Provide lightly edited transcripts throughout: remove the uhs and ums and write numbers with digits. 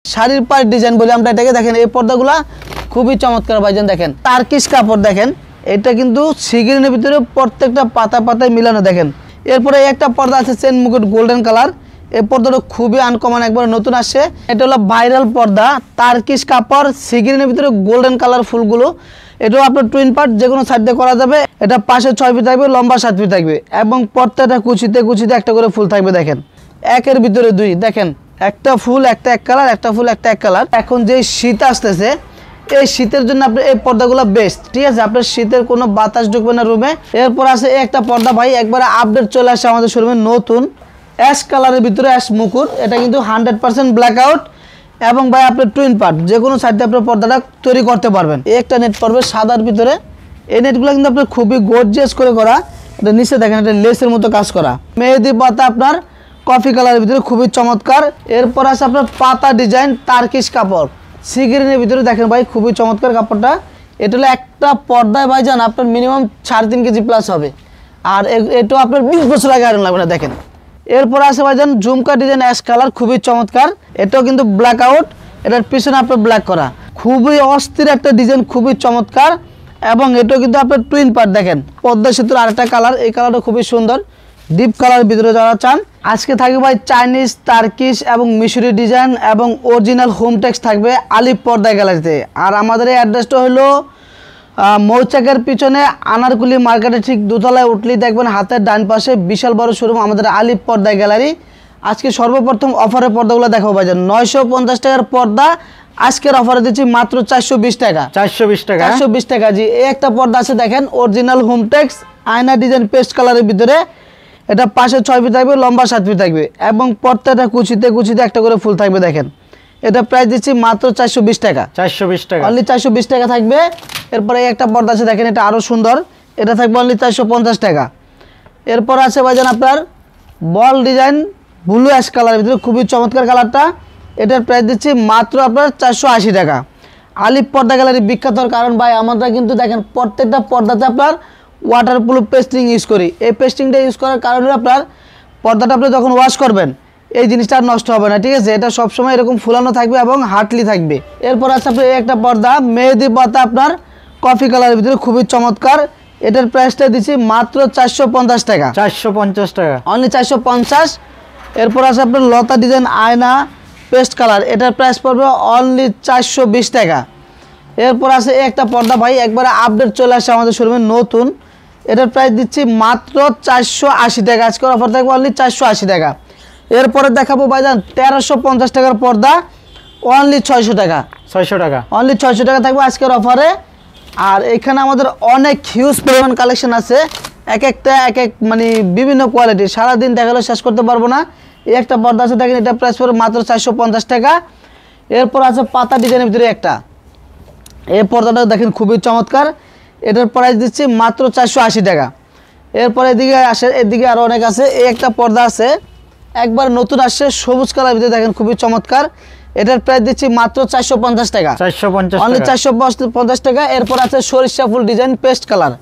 শাড়ির পাড় ডিজাইন বলে আমরা এটাকে দেখেন। এই পর্দাগুলা খুবই চমৎকার ভাইজান। দেখেন টার্কিশ কাপড়, দেখেন এটা কিন্তু সিগিনের ভিতরে প্রত্যেকটা পাতা পাতায় মিলানো। দেখেন এরপরে একটা পর্দা আছে চেন মুকুট গোল্ডেন কালার। এই পর্দাটা খুবই আনকমন, একবার নতুন আসছে। এটা হলো ভাইরাল পর্দা, টার্কিশ কাপড়, সিগিনের ভিতরে গোল্ডেন কালার ফুলগুলো। এটাও আপনার টুইন পার্ট, যে কোনো সাইড দিয়ে করা যাবে। এটা পাশে 6 ফিট থাকবে, লম্বা 7 ফিট থাকবে এবং প্রত্যেকটা কুচিতে কুচিতে একটা করে ফুল থাকবে। দেখেন একের ভিতরে দুই, দেখেন একটা ফুল একটা এক কালার, একটা ফুল একটা এক কালার। এখন যে শীত আসতেছে, এই শীতের জন্য আপনার এই পর্দাগুলো বেস্ট, ঠিক আছে। আপনার শীতের কোনো বাতাস ঢুকবে না রুমে। এরপর আছে একটা পর্দা ভাই, একবারে আপডেট চলে আসছে আমাদের শোরুমে নতুন, অ্যাশ কালারের ভিতরে অ্যাশ মুকুট। এটা কিন্তু 100% ব্ল্যাক আউট এবং ভাই আপনার টুইন পার্ট, যে কোনো সাইডে আপনার পর্দাটা তৈরি করতে পারবেন। একটা নেট পড়বে সাদার ভিতরে। এই নেটগুলো কিন্তু আপনার খুবই গর্জিয়াস করে করা। এটা নিচে দেখেন এটা লেসের মতো কাজ করা। মেহেদি পাতা আপনার কফি কালারের ভিতরে খুবই চমৎকার। এরপর আছে আপনার পাতা ডিজাইন টার্কিশ কাপড় সিগ্রিনের ভিতরে। দেখেন ভাই খুবই চমৎকার কাপড়টা। এটা হলো একটা পর্দায় ভাইজান আপনার মিনিমাম 3.5 কেজি প্লাস হবে। আর এটাও আপনার 20 বছর আগে আয়রন লাগবে না। দেখেন এরপর আছে ভাইজান ঝুমকা ডিজাইন অ্যাশ কালার, খুবই চমৎকার। এটাও কিন্তু ব্ল্যাক আউট, এটার পিছনে আপনার ব্ল্যাক করা, খুবই অস্থির একটা ডিজাইন, খুবই চমৎকার। এবং এটাও কিন্তু আপনার টুইন পার্ট। দেখেন পদ্মা সেতুর আরেকটা কালার, এই কালারটা খুবই সুন্দর, ডিপ কালার ভিতরে যারা চান। আজকে থাকবে ভাই চাইনিজ, টার্কিশ এবং মিশরি ডিজাইন এবং অরিজিনাল হোম টেক্স থাকবে আলিপ পর্দা গ্যালারিতে। আর আমাদের এই অ্যাড্রেসটা হলো মৌচাকের পিছনে আনারকুলি মার্কেটে ঠিক দোতলায় উঠলেই দেখবেন হাতের ডান পাশে বিশাল বড় শোরুম আমাদের আলিপ পর্দা গ্যালারি। আজকে সর্বপ্রথম অফারের পর্দাগুলো দেখাবো ভাইজান। 950 টাকার পর্দা আজকের অফারে দিচ্ছি মাত্র 420 টাকা। 420 টাকা, 420 টাকা জি। এই একটা পর্দা আছে দেখেন, অরিজিনাল হোম টেক্স আয়না ডিজাইন পেস্ট কালারের ভিতরে। এটা পাশে 6 ফিট থাকবে, লম্বা 7 ফিট থাকবে এবং প্রত্যেকটা কুচিতে কুচিতে একটা করে ফুল থাকবে। দেখেন এটা প্রাইস দিচ্ছি মাত্র 420 টাকা। 420 টাকা, অনলি 420 টাকা থাকবে। এরপরে একটা পর্দা আছে দেখেন, এটা আরও সুন্দর, এটা থাকবে অনলি 450 টাকা। এরপর আছে ভাইজান আপনার বল ডিজাইন ব্লু অ্যাশ কালারের ভিতরে, খুবই চমৎকার কালারটা। এটার প্রাইস দিচ্ছি মাত্র আপনার 480 টাকা। আলিপ পর্দা গ্যালারি বিখ্যাত কারণ ভাই আমরা কিন্তু দেখেন প্রত্যেকটা পর্দাতে আপনার ওয়াটারপ্রুফ পেস্টিং ইউজ করি। এই পেস্টিংটা ইউজ করার কারণে আপনার পর্দাটা আপনি যখন ওয়াশ করবেন এই জিনিসটা আর নষ্ট হবে না, ঠিক আছে। এটা সবসময় এরকম ফুলানো থাকবে এবং হার্টলি থাকবে। এরপর আছে আপনার একটা পর্দা মেহেদি পাতা আপনার কফি কালারের ভিতরে, খুবই চমৎকার। এটার প্রাইসটা দিচ্ছি মাত্র 450 টাকা। 450 টাকা, অনলি 450। এরপর আছে আপনার লতা ডিজাইন আয়না পেস্ট কালার, এটার প্রাইস পড়বে অনলি 420 টাকা। এরপর আছে একটা পর্দা ভাই, একবারে আপডেট চলে আসছে আমাদের শোরুমে নতুন। এটার প্রাইস দিচ্ছি মাত্র 480 টাকা। আজকের অফার থাকবে অনলি 480 টাকা। এরপরে দেখাবো ভাইজান 1350 টাকার পর্দা অনলি 600 টাকা। 600 টাকা, অনলি 600 টাকা থাকবে আজকের অফারে। আর এখানে আমাদের অনেক হিউজ পরিমাণ কালেকশন আছে, এক একটা এক এক মানে বিভিন্ন কোয়ালিটি, সারাদিন দেখালে শেষ করতে পারবো না। এই একটা পর্দা আছে দেখেন, এটা প্রাইস পড়বে মাত্র 450 টাকা। এরপর আছে পাতা ডিজাইনের ভিতরে একটা, এই পর্দাটা দেখেন খুবই চমৎকার। এটার প্রাইস দিচ্ছি মাত্র 480 টাকা। এরপর এদিকে আসে, এদিকে আরও অনেক আছে। এই একটা পর্দা আছে একবার নতুন আসছে সবুজ কালার ভিতরে, দেখেন খুবই চমৎকার। এটার প্রাইস দিচ্ছি মাত্র 450 টাকা। 450 অনলি 450 টাকা। এরপর আছে সরিষা ফুল ডিজাইন পেস্ট কালার,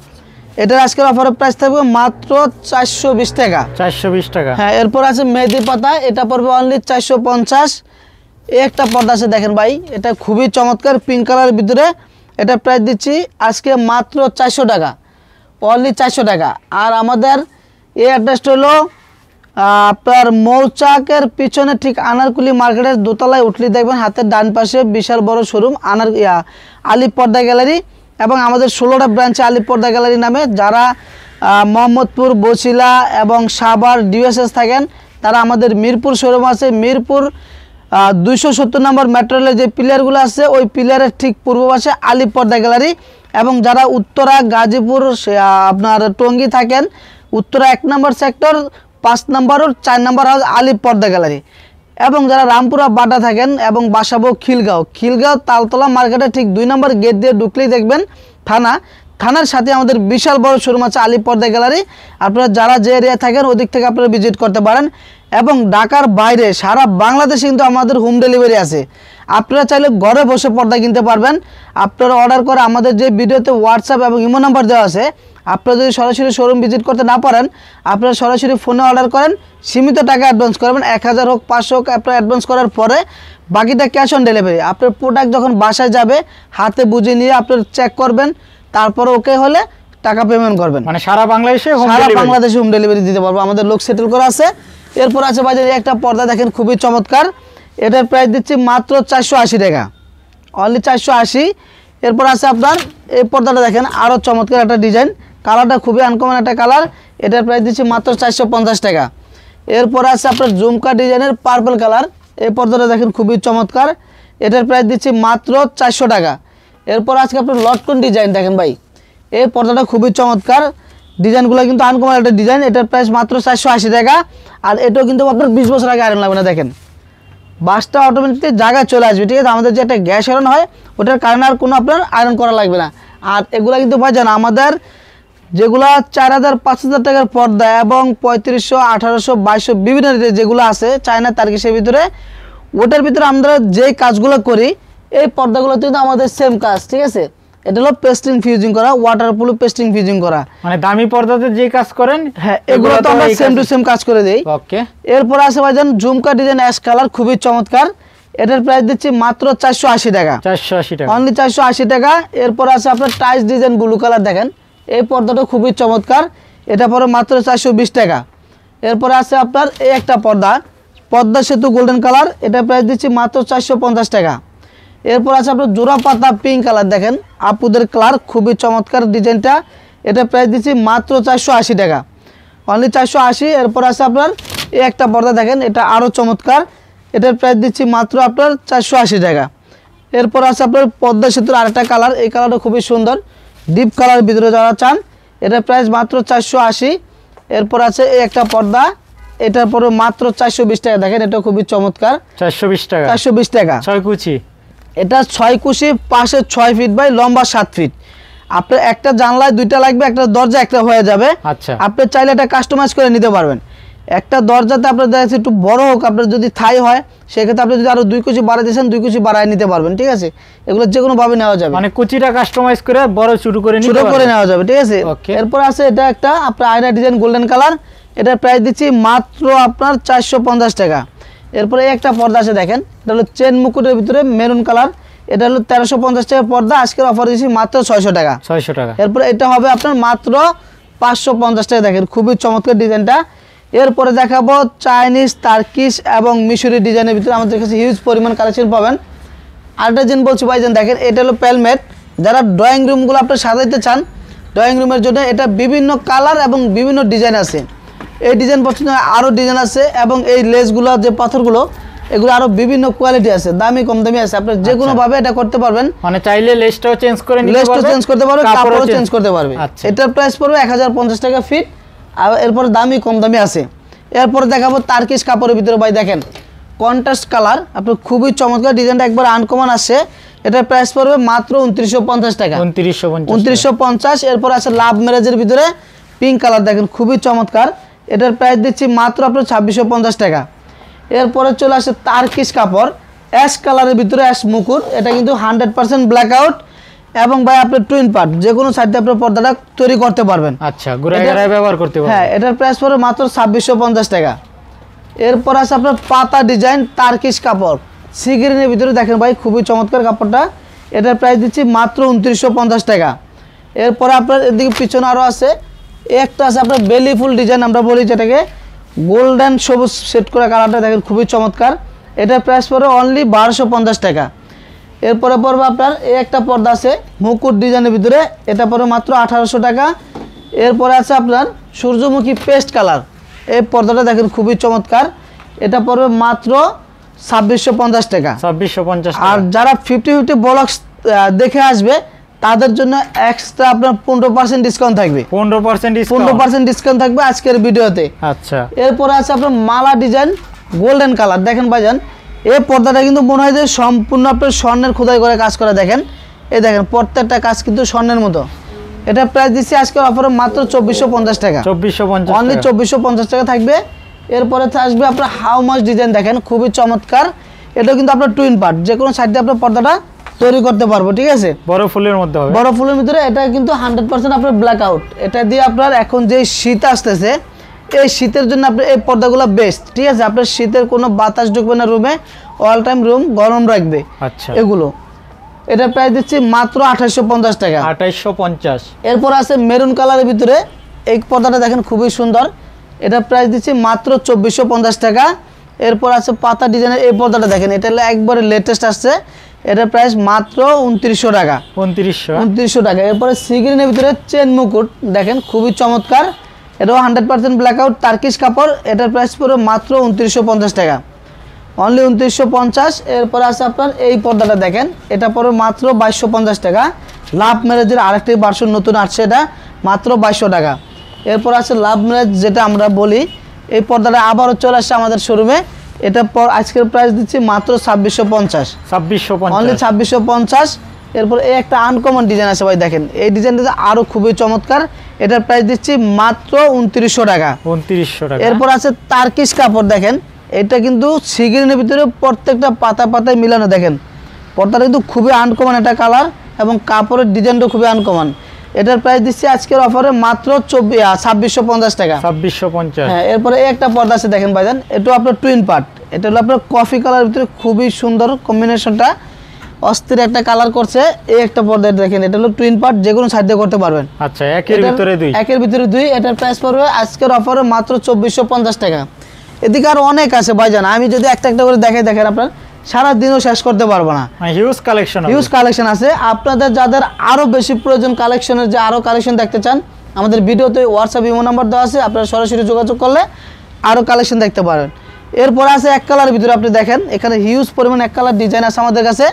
এটার আজকের অফারের প্রাইস থাকবে মাত্র 420 টাকা। 420 টাকা, হ্যাঁ। এরপর আছে মেহেদি পাতা, এটা পড়বে অনলি 450। এই একটা পর্দা আছে দেখেন ভাই, এটা খুবই চমৎকার পিঙ্ক কালারের ভিতরে। এটা প্রাইস দিচ্ছি আজকে মাত্র 400 টাকা, অনলি 400 টাকা। আর আমাদের এই অ্যাড্রেসটা হলো আপনার মৌচাকের পিছনে ঠিক আনারকুলি মার্কেটের দোতলায় উঠলে দেখবেন হাতের ডান পাশে বিশাল বড় শোরুম আলিপ পর্দা গ্যালারি। এবং আমাদের 16টা ব্রাঞ্চে আলিপ পর্দা গ্যালারি নামে। যারা মোহাম্মদপুর, বছিলা এবং সাভার ডিউএসএস থাকেন তারা আমাদের মিরপুর শোরুম আছে, মিরপুর 270 নম্বর মেট্রো রেলের যে পিলারগুলো আছে ওই পিলারের ঠিক পূর্ব পাশে আলিপ পর্দা গ্যালারি। এবং যারা উত্তরা, গাজীপুর, আপনার টঙ্গী থাকেন, উত্তরা 1 নম্বর সেক্টর 5 নম্বর ও 4 নম্বর হাউস আলিপ পর্দা গ্যালারি। এবং যারা রামপুরা বাটা থাকেন এবং বাসাবো খিলগাঁও তালতলা মার্কেটে ঠিক 2 নম্বর গেট দিয়ে ঢুকলেই দেখবেন থানা থানার সাথে আমাদের বিশাল বড় শোরুম আছে আলী পর্দা গ্যালারি। আপনারা যারা যে এরিয়া থাকেন ওদিক থেকে আপনারা ভিজিট করতে পারেন এবং ঢাকার বাইরে সারা বাংলাদেশে কিন্তু আমাদের হোম ডেলিভারি আছে। আপনারা চাইলে ঘরে বসে পর্দা কিনতে পারবেন। আপনারা অর্ডার করে আমাদের যে ভিডিওতে হোয়াটসঅ্যাপ এবং ইমো নাম্বার দেওয়া আছে, আপনারা যদি সরাসরি শোরুম ভিজিট করতে না পারেন আপনারা সরাসরি ফোনে অর্ডার করেন, সীমিত টাকা অ্যাডভান্স করবেন, 1000 হোক 500 হোক আপনারা অ্যাডভান্স করার পরে বাকিটা ক্যাশ অন ডেলিভারি। আপনার প্রোডাক্ট যখন বাসায় যাবে হাতে বুঝে নিয়ে আপনারা চেক করবেন, তারপরে ওকে হলে টাকা পেমেন্ট করবেন। মানে সারা বাংলাদেশে হোম ডেলিভারি দিতে পারবো, আমাদের লোক সেটেল করা আছে। এরপর আছে বাজারে একটা পর্দা দেখেন খুবই চমৎকার, এটার প্রাইস দিচ্ছি মাত্র 480 টাকা, অনলি 480। এরপর আছে আপনার এই পর্দাটা দেখেন আরও চমৎকার একটা ডিজাইন, কালারটা খুবই আনকমন একটা কালার, এটার প্রাইস দিচ্ছি মাত্র 450 টাকা। এরপর আছে আপনার ঝুমকা ডিজাইনের পার্পল কালার, এই পর্দাটা দেখেন খুবই চমৎকার, এটার প্রাইস দিচ্ছি মাত্র 400 টাকা। এরপর আজকে আপনার লটকন ডিজাইন দেখেন ভাই, এই পর্দাটা খুবই চমৎকার, ডিজাইনগুলো কিন্তু আনকমন একটা ডিজাইন, এটার প্রাইস মাত্র 480 টাকা। আর এটাও কিন্তু আপনার 20 বছর আগে আয়রন লাগবে না, দেখেন বাসটা অটোমেটিক জায়গায় চলে আসবে, ঠিক আছে। আমাদের যে একটা গ্যাস আয়রন হয় ওটার কারণে আর কোনো আপনার আয়রন করা লাগবে না। আর এগুলো কিন্তু ভাইজান আমাদের যেগুলো 4000 5000 টাকার পর্দা এবং 3500 1800 2200 বিভিন্ন যেগুলো আছে চায়না তার্কিশের ভিতরে, ওটার ভিতরে আমরা যে কাজগুলো করি এই পর্দাগুলো কিন্তু আমাদের সেম কাজ, ঠিক আছে। এটা হলো পেস্টিং ফিউজিং করা, ওয়াটারপ্রুফ পেস্টিং ফিউজিং করা, মানে দামি পর্দাতে যে কাজ করেন হ্যাঁ এগুলো তো আমরা সেম টু সেম কাজ করে দেই। ওকে। এরপর আছে ভাইজান ঝুমকা ডিজাইন অ্যাশ কালার, খুবই চমৎকার, এটার প্রাইস দিচ্ছি মাত্র 480 টাকা, 480 টাকা, অনলি 480 টাকা। এরপর আছে আপনার টাইস ডিজাইন ব্লু কালার, দেখেন এই পর্দাটা খুবই চমৎকার, এটা পরে মাত্র 420 টাকা। এরপর আছে আপনার এই একটা পর্দা পদ্মা সেতু গোল্ডেন কালার, এটা প্রাইস দিচ্ছি মাত্র 450 টাকা। এরপর আছে আপনার জোড়া পাতা পিঙ্ক কালার, দেখেন আপুদের কালার, খুবই চমৎকার ডিজাইনটা, এটা প্রাইস দিচ্ছি মাত্র 480 টাকা, অনলি 480। এরপর আছে আপনার এই একটা পর্দা দেখেন, এটা আরও চমৎকার, এটার প্রাইস দিচ্ছি মাত্র আপনার 480 টাকা। এরপর আছে আপনার পদ্মা সেতুর আরেকটা কালার, এই কালারটা খুবই সুন্দর, ডিপ কালার ভিতরে যারা চান এটার প্রাইস মাত্র 480। এরপর আছে এই একটা পর্দা, এটার পরে মাত্র 420 টাকা, দেখেন এটা খুবই চমৎকার, 420 টাকা, 420 টাকা, 6 কুচি, এটা 6 কুচি, পাশে 6 ফিট বাই লম্বা 7 ফিট। আপনার একটা জানলায় 2টা লাগবে, একটা দরজা একটা হয়ে যাবে। আচ্ছা, আপনি চাইলে এটা কাস্টমাইজ করে নিতে পারবেন। একটা দরজাতে আপনার দেখা যাচ্ছে একটু বড় হোক, আপনার যদি থাই হয় সেক্ষেত্রে আপনি যদি আরো 2 কুচি বাড়াই দিয়েছেন 2 কুচি বাড়ায় নিতে পারবেন, ঠিক আছে। এগুলো যে কোনো ভাবে নেওয়া যাবে, মানে কুচিটা কাস্টমাইজ করে বড় ছোট করে নেওয়া যাবে, ঠিক আছে। এরপর আছে এটা একটা আপনার আয়না ডিজাইন গোল্ডেন কালার, এটার প্রাইস দিচ্ছি মাত্র আপনার 450 টাকা। এরপরে একটা পর্দা আছে দেখেন, এটা হলো চেন মুকুটের ভিতরে মেরুন কালার, এটা হলো 1350 টাকার পর্দা, আজকের অফার দিচ্ছি মাত্র 600 টাকা, 600 টাকা। এরপরে এটা হবে আপনার মাত্র 550 টাকা, দেখেন খুবই চমৎকার ডিজাইনটা। এরপরে দেখাবো চাইনিজ তার্কিশ এবং মিশরি ডিজাইনের ভিতরে আমাদের কাছে হিউজ পরিমাণ কালেকশন পাবেন। আরেকটা জিনিস বলছি ভাইজান, দেখেন এটা হলো প্যালমেট, যারা ড্রয়িং রুমগুলো আপনার সাজাইতে চান ড্রয়িং রুমের জন্য, এটা বিভিন্ন কালার এবং বিভিন্ন ডিজাইন আছে। এই ডিজাইন পছন্দ আরও ডিজাইন আছে এবং এই লেসগুলো যে পাথরগুলো এগুলো আরো বিভিন্ন কোয়ালিটি আছে, দামি কম দামি আছে, আপনি যে কোনো ভাবে এটা করতে পারবেন। মানে চাইলে লেসটাও চেঞ্জ করে নিতে পারবেন, লেসটাও চেঞ্জ করতে পারবেন, কাপড়ও চেঞ্জ করতে পারবে। এটার প্রাইস পড়বে 1050 টাকা ফিট, আর এরপর দামি কম দামি আছে। এরপর দেখাবো তার্কিশ কাপড়ের ভিতরে ভাই, দেখেন কন্ট্রাস্ট কালার, আপনার খুবই চমৎকার ডিজাইনটা, একবার আনকমন আসে। এটার প্রাইস পড়বে মাত্র 2950 টাকা, 2950। এরপর আছে লাভ ম্যারেজের ভিতরে পিঙ্ক কালার, দেখেন খুবই চমৎকার, এটার প্রাইস দিচ্ছি মাত্র আপনার 2650 টাকা। এরপরে চলে আসে তার্কিশ কাপড় অ্যাশ কালারের ভিতরে অ্যাশ মুকুট, এটা কিন্তু 100% ব্ল্যাক আউট এবং ভাই আপনার টুইন পার্ট, যে কোনো সাইডে আপনার পর্দাটা তৈরি করতে পারবেন। আচ্ছা, ঘুরায় ঘুরায় ব্যবহার করতে পারবেন। হ্যাঁ, এটার প্রাইস পড়বে মাত্র 2650 টাকা। এরপর আছে আপনার পাতা ডিজাইন তার্কিশ কাপড় সি গ্রিনের ভিতরে, দেখেন ভাই খুবই চমৎকার কাপড়টা, এটার প্রাইস দিচ্ছি মাত্র 2950 টাকা। এরপরে আপনার এদিকে পিছনে আরও আছে, একটা আছে আপনার বেলি ফুল ডিজাইন আমরা বলি, যেটাকে গোল্ডেন সবুজ সেট করা কালারটা, দেখেন খুবই চমৎকার, এটার প্রাইস পড়বে অনলি 1250 টাকা। এরপরে পড়বে আপনার এই একটা পর্দা আছে মুকুট ডিজাইনের ভিতরে, এটা পড়বে মাত্র 1800 টাকা। এরপরে আছে আপনার সূর্যমুখী পেস্ট কালার, এই পর্দাটা দেখেন খুবই চমৎকার, এটা পড়বে মাত্র 2650 টাকা, 2650। আর যারা 50-50 ব্লগস দেখে আসবে তাদের জন্য এক্সট্রা আপনার 15% ডিসকাউন্ট থাকবে, 15% ডিসকাউন্ট থাকবে আজকের ভিডিওতে। আচ্ছা, এরপরে আছে আপনার মালা ডিজাইন গোল্ডেন কালার, দেখেন ভাইজান এই পর্দাটা কিন্তু মনে হয় যে সম্পূর্ণ আপনার স্বর্ণের খোদাই করে কাজ করা, দেখেন এই দেখেন প্রত্যেকটা কাজ কিন্তু স্বর্ণের মতো, এটা প্রাইস দিচ্ছি আজকের অফারে মাত্র 2450 টাকা। 2450 অনলি 2450 টাকা থাকবে। এরপরে আসবে আপনার হাউ মাচ ডিজাইন, দেখেন খুবই চমৎকার। এটা কিন্তু আপনার টুইন পার্ট, যে কোনো সাইড দিয়ে আপনার পর্দাটা তৈরি করতে পারবো, ঠিক আছে। বড় ফুলের মধ্যে হবে, বড় ফুলের ভিতরে। এটা কিন্তু 100% আপনার ব্ল্যাক আউট। এটা দিয়ে আপনার এখন যে শীত আসতেছে, এই শীতের জন্য আপনার এই পর্দাগুলো বেস্ট, ঠিক আছে। আপনার শীতের কোনো বাতাস ঢুকবে না রুমে, অল টাইম রুম গরম রাখবে। আচ্ছা, এগুলো এটা প্রাইস দিচ্ছি মাত্র 2850 টাকা। 2850। এরপর আছে মেরুন কালারের ভিতরে, এই পর্দাটা দেখেন খুবই সুন্দর। এটা প্রাইস দিচ্ছি মাত্র 2450 টাকা। এরপর আছে পাতা ডিজাইনের এই পর্দাটা দেখেন, এটা হলো একবারে লেটেস্ট আসছে। এটা প্রাইস মাত্র 2900 টাকা। 2900 টাকা। এরপরে সিগ্রিনের ভিতরে চেন মুকুট দেখেন খুবই চমৎকার। এটাও 100% ব্ল্যাক আউট টার্কিশ কাপড়। এটার প্রাইস পড়বে মাত্র 2950 টাকা, অনলি 2950। এরপরে আছে আপনার এই পর্দাটা দেখেন, এটা পড়বে মাত্র 2250 টাকা। লাভ ম্যারেজের আরেকটি ভার্সন নতুন আসছে, এটা মাত্র 2200 টাকা। এরপর আছে লাভ ম্যারেজ, যেটা আমরা বলি, এই পর্দাটা আবারও চলে আসছে আমাদের শোরুমে। এটা আজকের প্রাইস দিচ্ছি মাত্র 2650, অনলি 2650। এরপর এই একটা আনকমন ডিজাইন আছে ভাই, দেখেন এই ডিজাইনটা আরও খুবই চমৎকার। এটার প্রাইস দিচ্ছি মাত্র 2900 টাকা। 2900 টাকা। এরপর আছে টার্কিশ কাপড়, দেখেন এটা কিন্তু সিগ্রিনের ভিতরে প্রত্যেকটা পাতা পাতায় মিলানো। দেখেন পর্দাটা কিন্তু খুবই আনকমন একটা কালার, এবং কাপড়ের ডিজাইনটা খুবই আনকমন। এটার প্রাইস দিচ্ছি আজকের অফারে মাত্র 2650 টাকা। 2650। হ্যাঁ, এরপরে এই একটা পর্দা আছে দেখেন ভাইজান, এটা আপনার টুইন পার্ট। এটা হলো আপনার কফি কালারের ভিতরে খুবই সুন্দর কম্বিনেশনটা, অস্থির একটা কালার করছে। এই একটা পর্দা দেখেন, এটা হলো টুইন পার্ট, যে কোনো সাইড দিয়ে করতে পারবেন। আচ্ছা, একের ভিতরে দুই। একের ভিতরে দুই। এটার প্রাইস পড়বে আজকের অফারে মাত্র 2450 টাকা। এদিকে আর অনেক আছে ভাইজান, আমি যদি একটা একটা করে দেখেন আপনার সারা দিনও শেষ করতে পারবো না। হিউজ কালেকশন, হিউজ কালেকশন আছে। আপনাদের যাদের আরো বেশি প্রয়োজন কালেকশনের, যে আরো কালেকশন দেখতে চান, আমাদের ভিডিওতে হোয়াটসঅ্যাপ ইমো নাম্বার দেওয়া আছে, আপনারা সরাসরি যোগাযোগ করলে আরো কালেকশন দেখতে পারেন। এরপর আছে এক কালারের ভিতরে, আপনি দেখেন এখানে হিউজ পরিমাণ এক কালার ডিজাইন আছে আমাদের কাছে।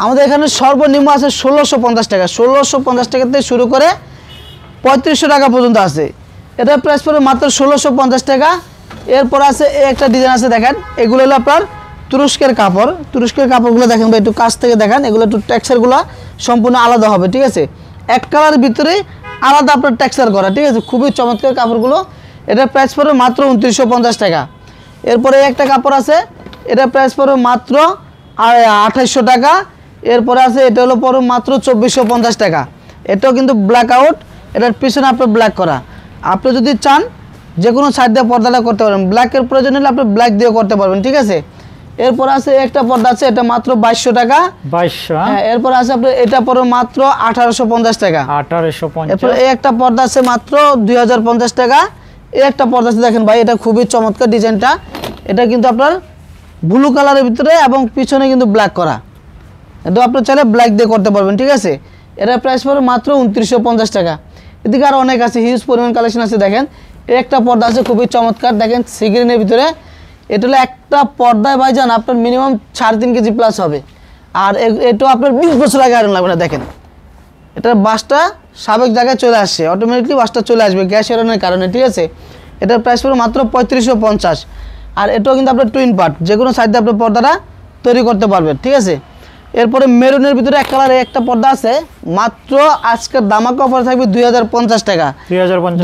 আমাদের এখানে সর্বনিম্ন আছে 1650 টাকা। 1650 টাকা থেকে শুরু করে 3500 টাকা পর্যন্ত আছে। এটার প্রাইস পড়বে মাত্র 1650 টাকা। এরপর আছে একটা ডিজাইন আছে, দেখেন এগুলো হলো আপনার তুরস্কের কাপড়। তুরস্কের কাপড়গুলো দেখেন ভাই, একটু কাছ থেকে দেখেন, এগুলো একটু টেক্সচারগুলো সম্পূর্ণ আলাদা হবে, ঠিক আছে। এক কালারের ভিতরে আলাদা আপনার টেক্সচার করা, ঠিক আছে, খুবই চমৎকার কাপড়গুলো। এটার প্রাইস পড়বে মাত্র 2950 টাকা। এরপরে একটা কাপড় আছে, এটার প্রাইস পড়বে মাত্র 2800 টাকা। এরপরে আছে এটা হলো পড়বে মাত্র 2450 টাকা। এটাও কিন্তু ব্ল্যাক আউট, এটার পিছনে আপনার ব্ল্যাক করা। আপনি যদি চান যে কোনো সাইড দিয়ে পর্দাটা করতে পারবেন, ব্ল্যাকের প্রয়োজন হলে আপনি ব্ল্যাক দিয়েও করতে পারবেন, ঠিক আছে। এরপর আছে একটা পর্দা আছে, এটা মাত্র 2200 টাকা। 2200। হ্যাঁ, এরপর আছে আপনার এটা পড়বে মাত্র 1850 টাকা। 1850। এরপর এই একটা পর্দা আছে মাত্র 2050 টাকা। এই একটা পর্দা আছে দেখেন ভাই, এটা খুবই চমৎকার ডিজাইনটা। এটা কিন্তু আপনার ব্লু কালারের ভিতরে এবং পিছনে কিন্তু ব্ল্যাক করা। এটা আপনি চাইলে ব্ল্যাক দিয়ে করতে পারবেন, ঠিক আছে। এটার প্রাইস পড়বে মাত্র 2950 টাকা। এদিকে আরও অনেক আছে, হিউজ পরিমাণ কালেকশন আছে। দেখেন এই একটা পর্দা আছে খুবই চমৎকার, দেখেন সিগ্রিনের ভিতরে। এটা হলো একটা পর্দায় ভাইজান আপনার মিনিমাম 3.5 কেজি প্লাস হবে। আর এটা আপনার 20 বছর আগে আয়রন লাগবে না। দেখেন এটার বাসটা সাবেক জায়গায় চলে আসছে, অটোমেটিকলি বাসটা চলে আসবে গ্যাস আয়রনের কারণে, ঠিক আছে। এটার প্রাইস পড়বে মাত্র 3550। আর এটাও কিন্তু আপনার টুইন পার্ট, যে কোনো সাইডে আপনার পর্দাটা তৈরি করতে পারবেন, ঠিক আছে। এরপরে মেরুনের ভিতরে এক কালারে একটা পর্দা আছে, মাত্র আজকের দামাকা অফার থাকবে 2050 টাকা।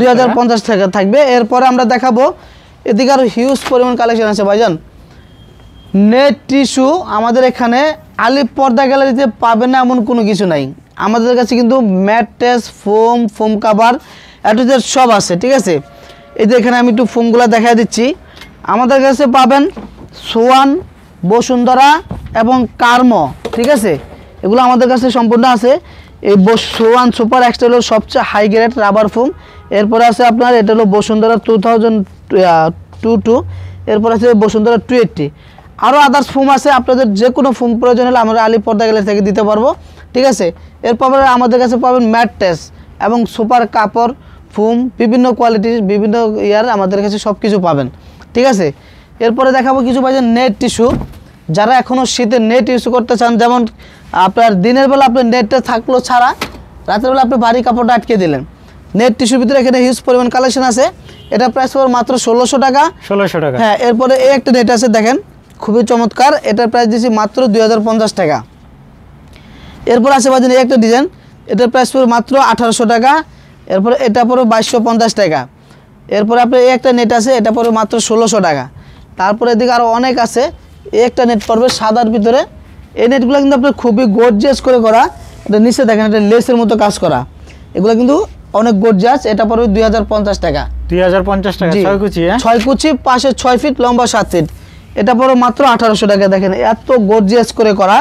2050 টাকা থাকবে। এরপরে আমরা দেখাবো এদিকে আরও হিউজ পরিমাণ কালেকশন আছে ভাইজান। নেট টিস্যু আমাদের এখানে আলিফ পর্দা গ্যালারিতে পাবেন না এমন কোনো কিছু নাই। আমাদের কাছে কিন্তু ম্যাট্রেস, ফোম কাভার অ্যাটাচের সব আছে, ঠিক আছে। এই যে এখানে আমি একটু ফোমগুলো দেখা দিচ্ছি। আমাদের কাছে পাবেন সোয়ান, বসুন্ধরা এবং কার্মো, ঠিক আছে। এগুলো আমাদের কাছে সম্পূর্ণ আছে। এই সোয়ান সুপার এক্সট্রা হলো সবচেয়ে হাই গ্রেড রাবার ফোম। এরপরে আছে আপনার এটা হলো বসুন্ধরা 2022। এরপর আছে বসুন্ধরা 280। আরও আদার্স ফোম আছে, আপনাদের যে কোনো ফোম প্রয়োজন হলে আমরা আলিফ পর্দা গ্যালারি থেকে দিতে পারবো, ঠিক আছে। এরপর আমাদের কাছে পাবেন ম্যাট্রেস এবং সুপার কাপড়, ফোম, বিভিন্ন কোয়ালিটির বিভিন্ন ইয়ার আমাদের কাছে সব কিছু পাবেন, ঠিক আছে। এরপরে দেখাবো কিছু পাচ্ছেন নেট টিস্যু। যারা এখনও শীতে নেট ইউজ করতে চান, যেমন আপনার দিনের বেলা আপনার নেটটা থাকলো ছাড়া, রাতের বেলা আপনি ভারী কাপড়টা আটকে দিলেন। নেট টিস্যুর ভিতরে এখানে হিউজ পরিমাণ কালেকশন আছে। এটা প্রাইস পড়বে মাত্র 1600 টাকা। 1600 টাকা। হ্যাঁ, এরপরে এই একটা নেট আছে দেখেন খুবই চমৎকার, এটার প্রাইস দিচ্ছি মাত্র 2050 টাকা। এরপর আছে বাজেন এই একটা ডিজাইন, এটার প্রাইস পড়বে মাত্র 1800 টাকা। এরপরে এটা পড়বে 2250 টাকা। এরপরে আপনার এই একটা নেট আছে, এটা পড়বে মাত্র 1600 টাকা। তারপরে এদিকে আরও অনেক আছে। এই একটা নেট পড়বে সাদার ভিতরে। এই নেটগুলো কিন্তু আপনার খুবই গর্জিয়াস করে করা। এটা নিচে দেখেন, এটা লেসের মতো কাজ করা। এগুলো কিন্তু অনেক গর্জিয়াস। এটা পড়বে 2050 টাকা। 2050 টাকা। জি। 6 কুচি, হ্যাঁ? 6 কুচি, পাশে 6 ফিট, লম্বা 7 ফিট। এটা পড়বে মাত্র 1800 টাকা। দেখেন এত গর্জিয়াস করে করা,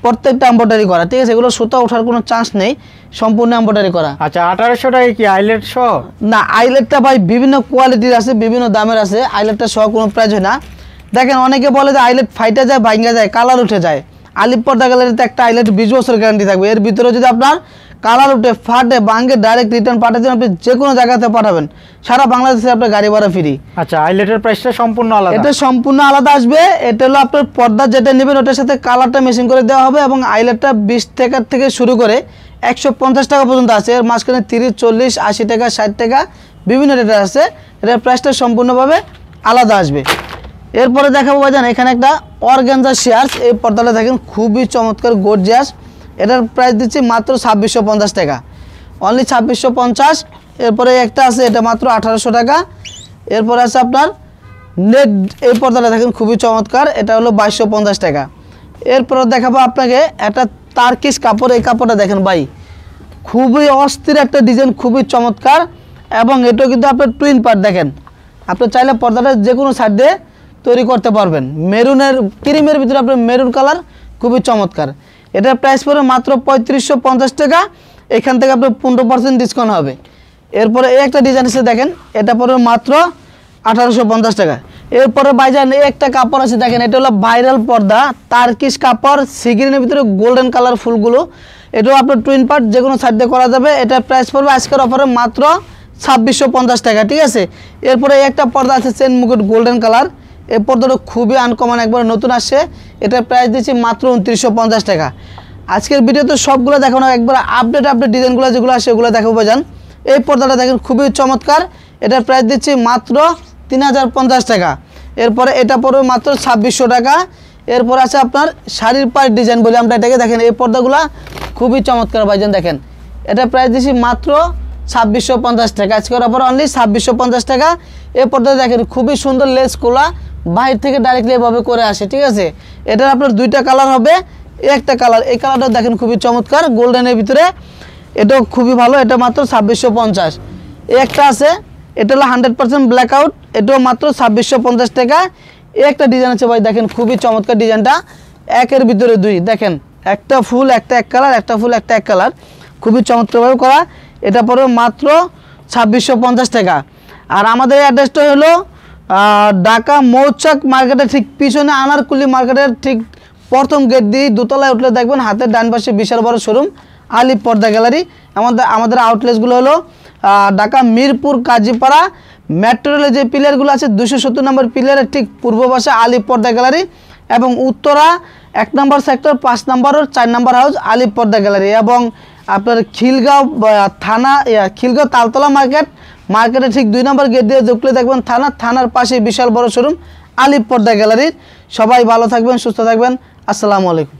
প্রত্যেকটা এমব্রয়ডারি করা, ঠিক আছে? এগুলো সুতা ওঠার কোনো চান্স নেই, সম্পূর্ণ এমব্রয়ডারি করা। আচ্ছা, 1800 টাকা কি আইলেট সহ? না, আইলেটটা ভাই বিভিন্ন কোয়ালিটির আছে, বিভিন্ন দামের আছে। আইলেটটা সহ কোনো প্রাইস হয় না। দেখেন অনেকে বলে যে আইলেট ফাইটা যায়, ভাঙ্গা যায়, কালার উঠে যায়। আলিপ পর্দা গ্যালারিতে একটা আইলেট 20 বছর গ্যারান্টি থাকবে। এর ভিতরে যদি আপনার কালার উঠে, ফাটে, ভাঙ্গে, ডাইরেক্ট রিটার্ন পাঠাতে, আপনি যে কোনো জায়গাতে পাঠাবেন, সারা বাংলাদেশে আপনার গাড়ি ভাড়া ফ্রি। আচ্ছা, আইলেটের প্রাইসটা সম্পূর্ণ আলাদা? এটা সম্পূর্ণ আলাদা আসবে। এটা হলো আপনার পর্দা যেটা নেবেন ওটার সাথে কালারটা মেশিন করে দেওয়া হবে, এবং আইলেটটা 20 টাকা থেকে শুরু করে 150 টাকা পর্যন্ত আছে। এর মাঝখানে 30, 40, 80 টাকা, 60 টাকা বিভিন্ন রেটের আছে। এটার প্রাইসটা সম্পূর্ণভাবে আলাদা আসবে। এরপরে দেখাবো ভাইজান এখানে একটা অর্গানজা শেয়ার্স। এই পর্দাটা দেখেন খুবই চমৎকার, গর্জিয়াস। এটার প্রাইস দিচ্ছি মাত্র 2650 টাকা, অনলি 2650। এরপরে একটা আছে, এটা মাত্র 1800 টাকা। এরপরে আছে আপনার নেট, এই পর্দাটা দেখেন খুবই চমৎকার, এটা হলো 2250 টাকা। এরপরে দেখাবো আপনাকে একটা তার্কিশ কাপড়। এই কাপড়টা দেখেন ভাই, খুবই অস্থির একটা ডিজাইন, খুবই চমৎকার। এবং এটাও কিন্তু আপনার টুইন পার্ট। দেখেন আপনি চাইলে পর্দাটা যে কোনো সাইড দিয়ে তৈরি করতে পারবেন। মেরুনের, ক্রিমের ভিতরে আপনার মেরুন কালার, খুবই চমৎকার। এটার প্রাইস পড়বে মাত্র 3550 টাকা। এখান থেকে আপনার 15% ডিসকাউন্ট হবে। এরপরে এই একটা ডিজাইন আছে, দেখেন এটা পড়বে মাত্র 1850 টাকা। এরপরে ভাইজান এই একটা কাপড় আছে, দেখেন এটা হলো ভাইরাল পর্দা, তার্কিশ কাপড়, সিগ্রিনের ভিতরে গোল্ডেন কালার ফুলগুলো। এটাও আপনার টুইন পার্ট, যে কোনো সাইড দিয়ে করা যাবে। এটার প্রাইস পড়বে আজকের অফারে মাত্র 2650 টাকা, ঠিক আছে? এরপরে এই একটা পর্দা আছে চেন মুকুট গোল্ডেন কালার। এই পর্দাটা খুবই আনকমন, একবার নতুন আসছে। এটার প্রাইস দিচ্ছি মাত্র 2950 টাকা। আজকের ভিডিওতে সবগুলো দেখানো, একবার আপডেট ডিজাইনগুলো যেগুলো আসে সেগুলো দেখাবো ভাইজান। এই পর্দাটা দেখেন খুবই চমৎকার। এটার প্রাইস দিচ্ছি মাত্র 3050 টাকা। এরপরে এটা পড়বে মাত্র 2600 টাকা। এরপর আছে আপনার শাড়ির পাড় ডিজাইন বলে আমরা এটাকে, দেখেন এই পর্দাগুলো খুবই চমৎকার ভাইজান। দেখেন এটার প্রাইস দিচ্ছি মাত্র 2650 টাকা। আজকের অফার অনলি 2650 টাকা। এই পর্দা দেখেন খুবই সুন্দর, লেস খোলা, বাইরে থেকে ডাইরেক্টলি এভাবে করে আসে, ঠিক আছে? এটার আপনার দুইটা কালার হবে। একটা কালার, এই কালারটা দেখেন খুবই চমৎকার, গোল্ডেনের ভিতরে। এটাও খুবই ভালো, এটা মাত্র 2650। এই একটা আছে, এটা হলো 100% ব্ল্যাক আউট, এটাও মাত্র 2650 টাকা। এই একটা ডিজাইন আছে ভাই, দেখেন খুবই চমৎকার ডিজাইনটা, একের ভিতরে দুই। দেখেন একটা ফুল, একটা এক কালার, একটা ফুল, একটা এক কালার, খুবই চমৎকারভাবে করা। এটা পড়বে মাত্র 2650 টাকা। আর আমাদের অ্যাড্রেসটা হলো ঢাকা মৌচাক মার্কেটের ঠিক পিছনে, আনারকুলি মার্কেটের ঠিক প্রথম গেট দিয়ে দোতলায় উঠলে দেখবেন হাতের ডান পাশে বিশাল বড় শোরুম আলিপ পর্দা গ্যালারি। আমাদের আউটলেটসগুলো হলো ঢাকা মিরপুর, কাজীপাড়া, মেট্রো রেলের যে পিলারগুলো আছে 270 নম্বর পিলারের ঠিক পূর্ব পাশে আলিপ পর্দা গ্যালারি, এবং উত্তরা 1 নম্বর সেক্টর 5 নম্বর ও 4 নম্বর হাউস আলিপ পর্দা গ্যালারি। এবং আপনার খিলগাঁও থানা, খিলগাঁও তালতলা মার্কেটে ঠিক 2 নম্বর গেট দিয়ে ঢুকলে দেখবেন থানার পাশে বিশাল বড় শোরুম আলিপ পর্দা গ্যালারির। সবাই ভালো থাকবেন, সুস্থ থাকবেন। আসসালামু আলাইকুম।